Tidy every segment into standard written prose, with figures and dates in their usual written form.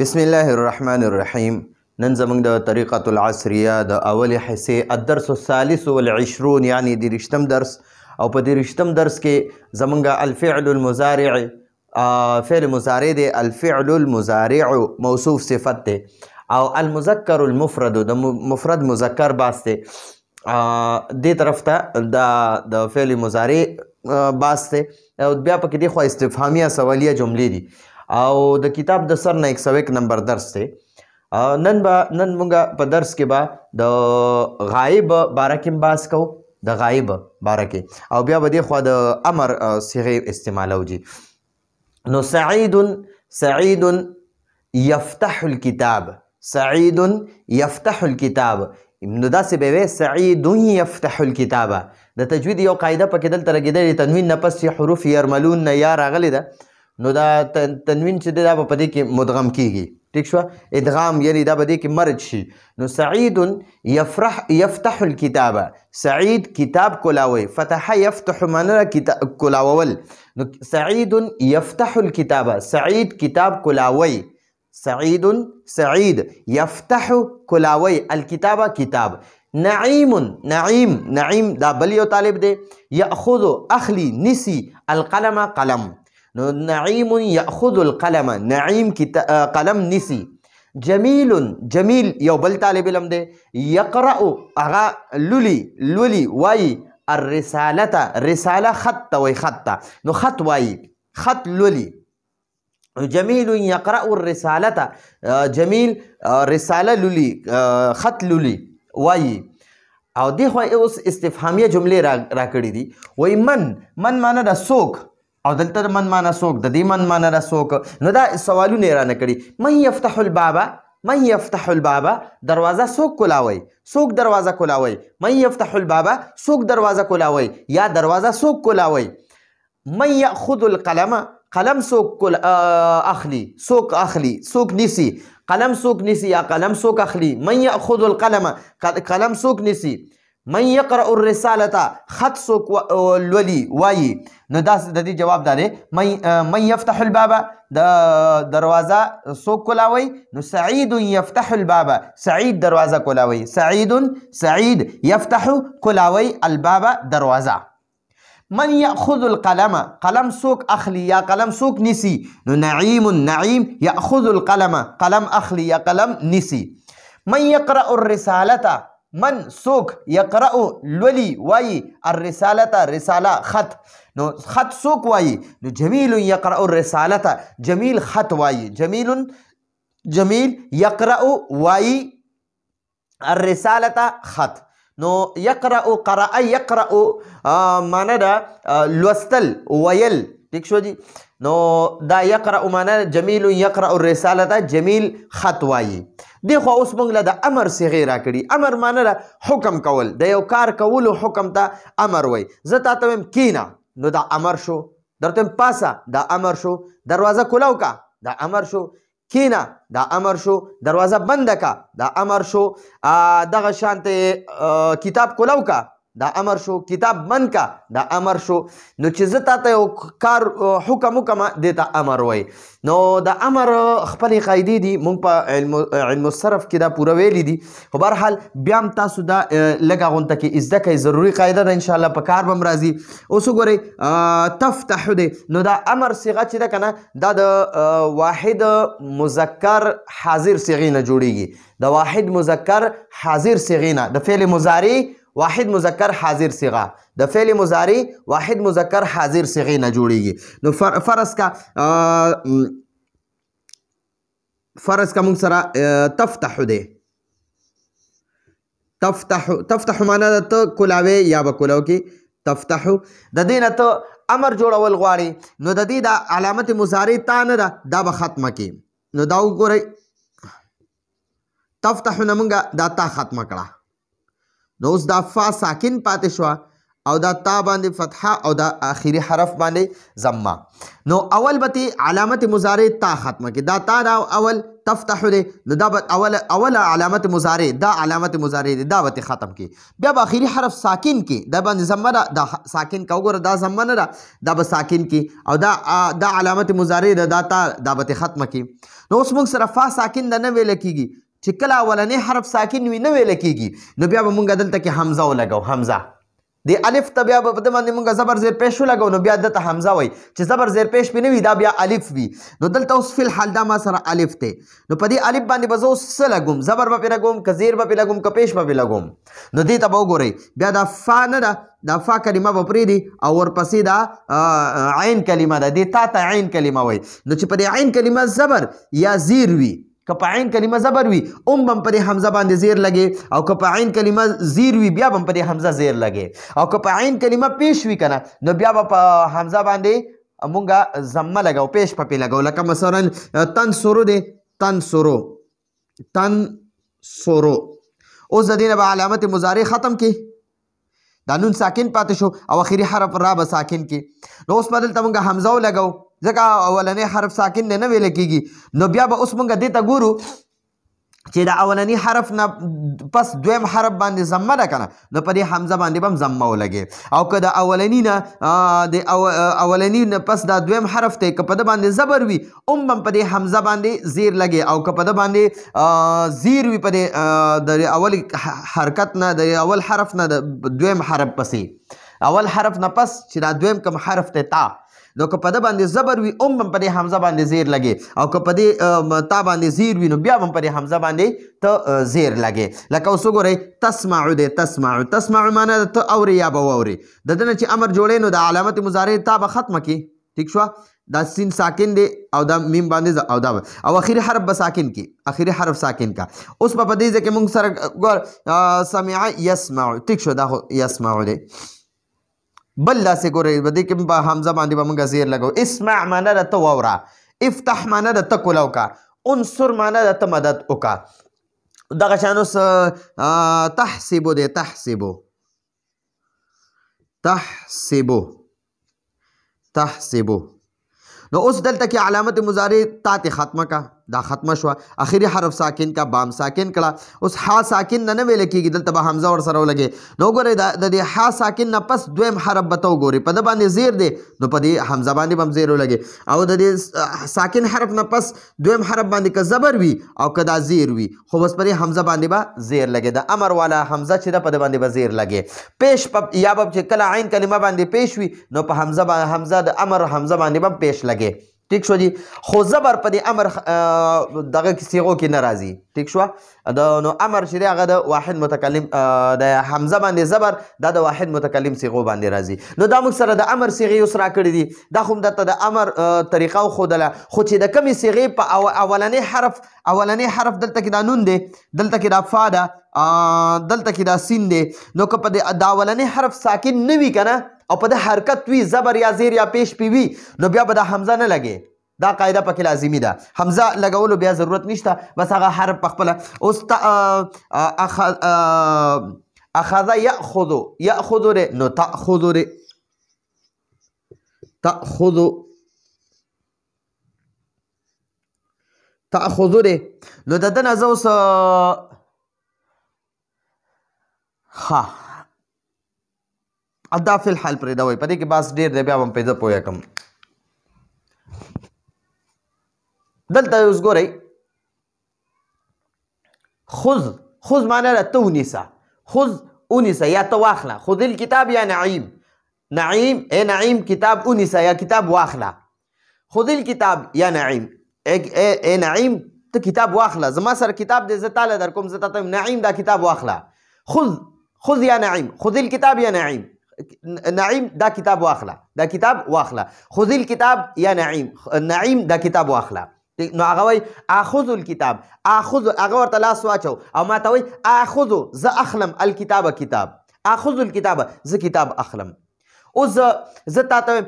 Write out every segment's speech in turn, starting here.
بسم الله الرحمن الرحیم. نن زموږ د طریقة العصریه د اولې حصې الدرس الثالث والعشرون یعنی دېرشتم درس، او په دېرشتم درس کې زموږ الفعل المضارع فعل مضارع دی. الفعل المضارع موصوف صفت دی، او المذکر المفرد د مفرد مذکر باس دی. دې طرف ته د فعل مضارع باس دی، او بیا پکې دی خو استفهامیه سوالیه جملې دي، او د کتاب د سر نه 101 نمبر درس دی. نن مونږ په درس کې به د غایب باره کې بحث کوو، د غایب باره کې، او بیا به دې خوا د امر صیغې استعمالو جي. نو سعید یفتح الکتاب، سعید یفتح الکتاب، نو داسې به وی سعید یفتح الکتاب. د تجوید یو قاعده پکې دلته لګېدلې، تنوین نه پس حروف یرملون نه یا راغلی ده، نو دا تنوین چې دی دا به په دې کې مدغم کیږي. ٹھیک شو، ادغام یعنی دا به دې کې مرج شي. نو سعید یفتح الکتاب، سعید کتاب کولاوي، فتح یفتح معنی کولاول. نو سعید یفتح الکتاب، سعید کتاب کولاوي، سعید یفتح کولاوي الکتاب کتاب. نعیم دا بل یو طالب دی، یاخذ اخلی نسی القلم قلم. نو نعیم یاخذ القلم، نعیم قلم نسی. جمیل یو بل طالب علم دی، یقرأ اغا لولی وای رساله خط وای خط، نو خط وای خط لولی. جمیل یقرأ الرسالة، جمیل رساله لولی خط لولی وای. او دی خو اوس استفهامیه جملې را کړي دي. وای من معنی دا څوک، او دلته من معنا څوک، د دې من معنا را څوک. نو دا سوالونه یې رانه کړي. من یفتح الباب، دروازه څوک کولاوي، څوک دروازه کولاوي. من یفتح الباب، څوک دروازه کولاوي یا دروازه څوک کولاوي. من یاخذ القلم، قلم څوک اخلي، څوک نیسي، قلم څوک نیسي یا قلم څوک اخلي. من یاخذ القلم، قلم څوک نیسي. من یقرأ الرسالة، خط څوک لولي وایي. نو دا د دې جواب دا دی، من یفتح الباب، د دروازه څوک کولاوي. نو سعید یفتح الباب، سعید دروازه کولاوي، سعید یفتح کولاوي الباب دروازه. من یاخذ القلم، قلم څوک اخلي یا قلم څوک نیسي. نو نعیم یاخذ القلم، قلم اخلي یا قلم نیسي. من یقرأ الرسالة، من څوک یقرأ لولي وایي الرسالة رساله خط، نو خط څوک وایي. نو جمیل یقرأ الرسالة، جمیل خط وایي، جمیل یقرأ وایي الرسالة خط. نو قرأ یقرأ معنی دا لوستل ویل. ٹھیک شو جی. نو دا یقرأ معنی جمیل یقرأ الرسالة، جمیل خط وایي. دی خو اوس موږ له د امر صیغې راکړي. امر معنی دا حکم کول، د یو کار کولو حکم ته امر وایي. زه تاته وایم کینا، نو دا امر شو. درته وایم پاسه، دا امر شو. دروازه کولاو کا، دا امر شو. کینا، دا امر شو. دروازه بند کا، دا امر شو. دغه شانته کتاب کولاو کا، دا امر شو. کتاب بند کا، دا امر شو. نو چې زه تاته یو کار حکم وکړم دې ته امر وایي. نو د امر خپلې قاعدې دي، موږ په علم الصرف کې دا پوره ویلي دي، خو بهرحال بیا هم تاسو دا لږه غونته کې زده کوئ، ضروري قاعده ده، انشاءالله په کار به هم راځي. اوس وګورئ تفتح دی، نو دا امر صیغه چې ده که نه، دا د واحد مذکر حاضر صیغې نه جوړیږي، د واحد مذکر حاضر صیغې نه. د فعل مضارع واحد مذکر حاضر صیغه، د فعل مضارع واحد مذکر حاضر صیغې نه جوړیږي. نو فرض کا موږ سره تفتح دی. تفتح معنی ده ته کولاوي یا به کولاو کې. تفتح د دې نه ته امر جوړول غواړي، نو د دې د علامت مضارع تا نه ده، دا به ختمه کې. نو دا وګورئ، تفتح نه موږ دا تا ختمه کړه. نو اوس دا فا ساکن پاتې شوه، او دا تا باندې فتحه او دا آخري حرف باندې ضمه. نو اول به علامت مضارع تا ختمه کی. دا تا دا اول تفتح دی نو دا اول علامت مضارع دا علامت مضارع دی دا به ختم کی. بیا به آخري حرف ساکن کی دا باندې ضمه ده دا ساکن کا وګوره دا ضمه نه ده دا به ساکن کی او دا علامت مضارع ده دا تا دا به ختمه کی. نو اوس موږ سره فا ساکن ده نه ویل کیږي چې کله اولنی حرف ساکن وي نه ویل کیږي. نو بیا به موږ دلته کې حمزه ولګو. حمزه دی الف ته بیا په دې باندې موږ زبر زیر پیش ولګو نو بیا دته حمزه وای چې زبر زیر پیش پې نه وي دا بیا الف وي. نو دلته اوس فی الحال دا ما سره الف ته نو په دې الف باندې به زه اوس څه لګوم زبر به پې لګوم که زیر به پې لګوم که پیش به پې لګوم. نو دې ته به وګورئ بیا دا فا نه ده دا فا کلمه به پرېږدي او ورپسې دا عین کلمه ده دې تا ته عین کلمه وای. نو چې په دې عین کلمه زبر یا زیر وي که په عین کلمه زبر وي هم په دې حمزه باندې زیر لګي او که په عین کلمه زیر وي بیا هم په دې حمزه زیر لګي او که په عین کلمه پیش وي کنه نو بیا به په حمزه باندې مونږه ضمه لګو پیش په پې لګو. لکه مثلا تنصرو دی تنصرو تنصرو. اوس د دې نه به علامت مضارع ختم کی دا نون ساکن پاتې شو او اخري حرف را به ساکن کی. نو اوس به دلته مونږه حمزه ولګو ځکه اولنی حرف ساکن نه ویل کیږي. نو بیا به اوس مونږ دې ته ګورو چې د اولنی حرف نه پس دویم حرف باندې ضمه ده کنه نو په دې حمزه باندې به هم ضمه ولګي او که د اولنی نه د اولنی نه پس دا دویم حرف ته که په ده باندې زبر وي هم په دې حمزه باندې زیر لګي او که په ده باندې زیر وي په دې د اول حرکت نه د اول حرف نه د دویم حرف پسې اول حرف نه پس چې دا دویم کوم حرف ته تا نو که په ده باندې زبر وي هم په دې حمزه باندې زیر لګي او که په دې تا باندې زیر وي نو بیا هم په دې حمزه باندې ته زیر لګي. لکه اوس وګورئ تسمعو دی تسمعو. تسمعو معنی ده ته اوري یا به واوري. د ده نه چې امر جوړی نو د علامت مضارع تا به ختمه کی. ټیک شوه دا سین ساکن دی او دا میم باندې او دا او اخري حرف به ساکن کی اخري حرف ساکن کا. اوس په دې ځای کې موږ سره ګور سمع یسمعو. ټیک شو دا خو یسمعو دی. بل داسې ګورئ په دې کې په حمزه باندې به موږ زیر لګو. اسمع معنی ده ته واوره. افتح معنی ده ته کولو کا. انصر معنی ده ته مدد وکړه. دغه شان اوس تحسبو دی تحسبو تحسبو تحسبو. نو اوس دلته کې علامت مضارع تا ته ختمه کا دا ختمه شوه اخري حرف ساکن کا بام ساکن کړه. اوس ها ساکن نه ویل کېږي دلته به حمزه ورسره ولګي. نو وګورئ د دې ها ساکن نه پس دویم حرف به ته وګورئ په ده باندې زیر دی نو په دې حمزه باندې به هم زیر ولګي او د دې ساکن حرف نه پس دویم حرف باندې که زبر وي او که دا زیر وي خو بس په دې حمزه باندې به زیر لګي. د امر والا حمزه چې ده په ده باندې به زیر لګي. پیش یا به چې کله عین کلمه باندې پیش وي نو په حمزه د امر حمزه باندې به پیش لګي. ٹھیک شو جی خو زبر په دې امر دغه صيغو کې نه راځي. ٹھیک شو نو امر چې هغه د واحد متکلم د حمزه باندې زبر دا د واحد متکلم صيغو باندې راځي. نو دا موږ سره د امر صيغې اوس راکړي دي دا خو د امر طریقه خودله خو چې د کمی صيغې په اولنی حرف دلته کې دا نون دی دلته کې دا فا ده دلته کې دا سین دی. نو که په د اولنی حرف ساکن نه وي کنه او په د حرکت وي زبر یا زیر یا پیش پی وي نو بیا به د حمزه نه لګي. دا قاعده پکې لازمي ده. حمزه لګولو بیا ضرورت نشته بس هغه حرف په خپله. اوس اخذ یاخذ یاخذ دی نو تاخذ دی تاخذ تاخذ دی. نو د ده نه زه اوس ها دا فی الحال پرېږده وایي په دې کې بس ډېر دی بیا به هم پرې زه پوه کړم. دلته اوس ګورئ خذ معنی ده ته ونیسه. خذ ونیسه یا ته واخله. خذ الکتاب یا نعیم نعیم ای نعیم کتاب ونیسه یا کتاب واخله. خذ الکتاب یا نعیم ای نعیم ته کتاب واخله. زما سره کتاب دی زه تاله در کوم زه تاته نعیم دا کتاب واخله. خذ یا نعیم خذ الکتاب یا نعیم نعیم دا کتاب واخله دا کتاب واخله. خذ الکتاب یا نعیم نعیم دا کتاب واخله. نو هغه وایي اخذ الکتاب اخذ هغه ورته لاس واچو او ما ته وایي اخذ زه اخلم الکتاب کتاب اخذ الکتاب زه کتاب اخلم. اوس زه تاته وایم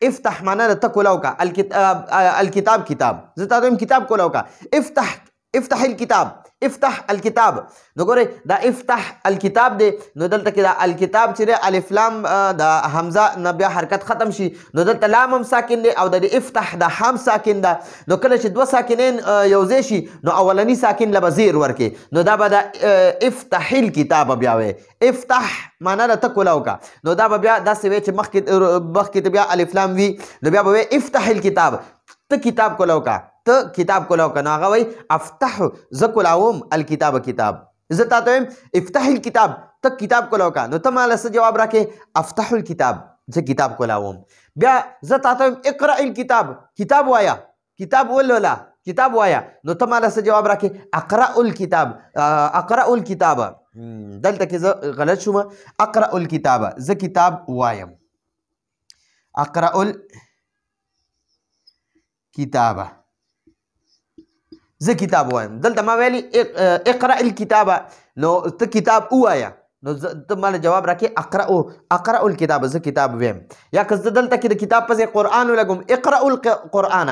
افتح معنی ده ته کولاو کا الکتاب کتاب زه تاته وایم کتاب کولاو کا. افتح الکتاب افتح الكتاب. نو ګورئ دا افتح الكتاب دی، نو دلته کې دا الکتاب چې دی الف لام د حمزه نه بیا حرکت ختم شي، نو دلته لام هم ساکن دی او د افتح د حم ساکن ده. نو کله چې دوه ساکنین یوځای شي نو اولنی ساکن له به زیر ورکړي، نو دا به د افتح الکتاب بیا وی. افتح معنا د ته کولاو کا، نو دا به بیا داسې وی چې مخکې ته بیا الف لام وي، نو بیا به وی افتح الکتاب، ته کتاب کولاو کا، ته کتاب کولاو که. نو هغه وایي افتحو زه کولاوم الکتاب کتاب، زه تا ته وایم افتح الکتاب ته کتاب کولاو که، نو ته ماله څه جواب راکې افتحو الکتاب زه کتاب کولاوم. بیا زه تا ته وایم اقرأ الکتاب کتاب وایا، کتاب ولوله کتاب وایا، نو ته ماله څه جواب راکې اقرأ الکتاب اقرأ الکتاب. دلته کې زه غلط شوم، اقرأ الکتاب زه کتاب وایم، اقرأ الکتاب زه کتاب وایم. دلته ما ویلي اقرأ الکتاب، نو ته کتاب ووایه، نو ته ماله جواب راکې اقرأ الکتاب زه کتاب ویم. یا که زه دلته کې د کتاب پسې قرآن ولګوم اقرأ القرآن،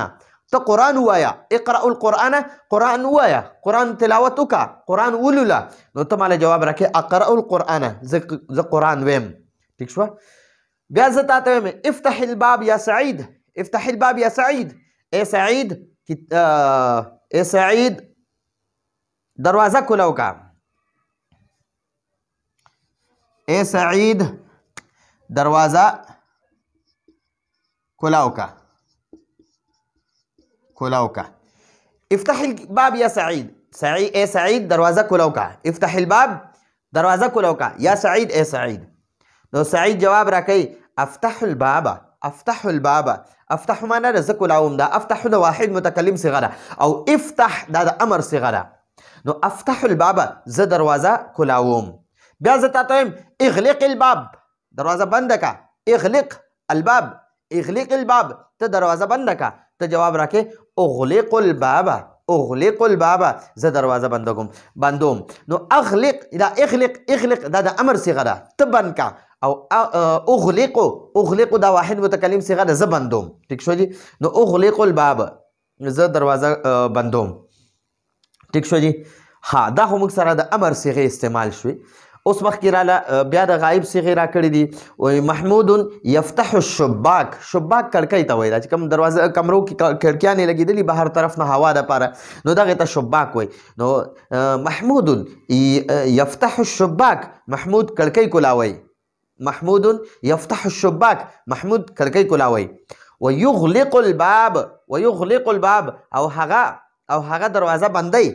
ته قرآن ووایه، اقرأ القرآن قرآن ووایه، قرآن تلاوت وکړه، قرآن ولوله، نو ته ماله جواب راکې اقرأ القرآن زه قرآن ویم. ٹھیک شوه. بیا زه تا ته وایم افتح الباب یا سعید، افتح الباب یا سعید، اے سعید اے سعید دروازه کولاو کا، اے سعید دروازه کولاو کا، کولاو کا. افتح الباب یا سعید، اے سعید دروازه کولاو کا، افتح الباب دروازه کولاو کا یا سعید اے سعید. نو سعید جواب راکوي افتح الباب، افتح الباب، افتح معنا د زه کولاوم، دا افتح د واحد متکلم صیغه ده او افتح دا د امر صیغه ده. نو افتح الباب زه دروازه کولاوم. بیا زه تا ته وایم اغلق الباب دروازه بنده کا، اغلق الباب، اغلق الباب ته دروازه بنده کا، ته جواب راکې اغلق الباب، اغلق الباب زه دروازه بندوم. نو اغلق دا اغلق دا د امر صیغه ده، ته بند کا، او اغلقو دا واحد متکلم صیغه ده زه بندوم. ٹھیک شو جی. نو اغلق الباب زه دروازه بندوم. ٹھیک شو جی. ها دا خو موږ سره د امر صیغه استعمال شوي. اوس مخکې راله بیا د غایب صیغې راکړي دي. وایي محمود یفتح الشباک، شباک کړکۍ ته وایي، دا چې کوم دروازه کمرو کې کړکیانې لګېدلي بهر طرف نه هوا دپاره، نو دغې ته شباک وایي. نو محمود یفتح الشباک، محمود کړکۍ کولاوي، محمود یفتح الشباک محمود کړکۍ کولاوي. ویغلق الباب، ویغلق الباب او هغه دروازه بندی،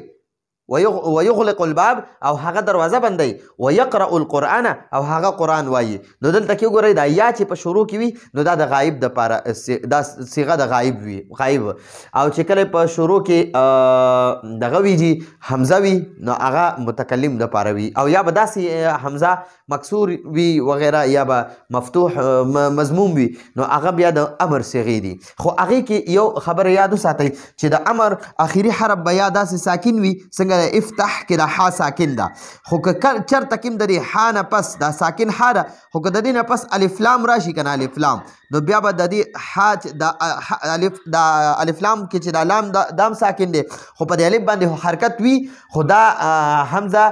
ويغلق الباب او هغه دروازه بندي. ويقرأ القرآن او هغه قرآن وایي. نو دلته کې وګورئ دا یا چې په شروع کې وي نو دا د غایب دپاره دا صیغه د غایب وي، غایب. او چې کله په شروع کې دغه ویږي حمزه وي نو هغه متکلم دپاره وي، او یا به داسې حمزه مکسور وي وغیره، یا به مفتوح مضموم وي، نو هغه بیا د امر صیغې دي. خو هغې کې یو خبره یاد وساتئ چې د امر آخري حرف به یا داسې ساکن وي څنګه افتح کې د ح ساکن ده، خو که چېرته کې د دې ح نه پس دا ساکن ح ده، خو که د دې نه پس الف لام راشي که نه الف لام، نو بیا به د دې ح د الف لام کې چې دا لام دام ساکن دی، خو په دې الف باندې حرکت وي، خو دا حمزه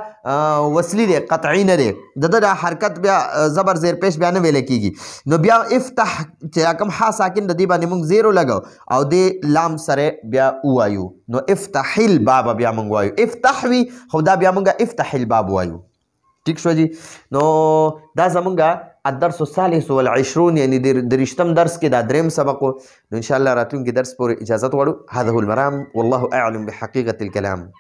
وصلي دی، قطعي نه دی، د ده دا حرکت بیا زبر زیر پیش بیا نه ویلی کېږي. نو بیا افتح چې کوم ح ساکن د دې باندې موږ زیرو لګو او دې لام سره بیا ووایو، نو افتح الباب بیا موږ وایو، افتح وي خو دا بیا موږ افتح الباب وایو. ٹھیک شو جی. نو دا زمونږ الدرس الثالث والعشرون یعنی د رشتم درس کې دا دریم سبق و. نو انشاءالله راتلونکي درس پورې اجازت غواړو. هذا هو المرام والله اعلم بحقیقة الكلام.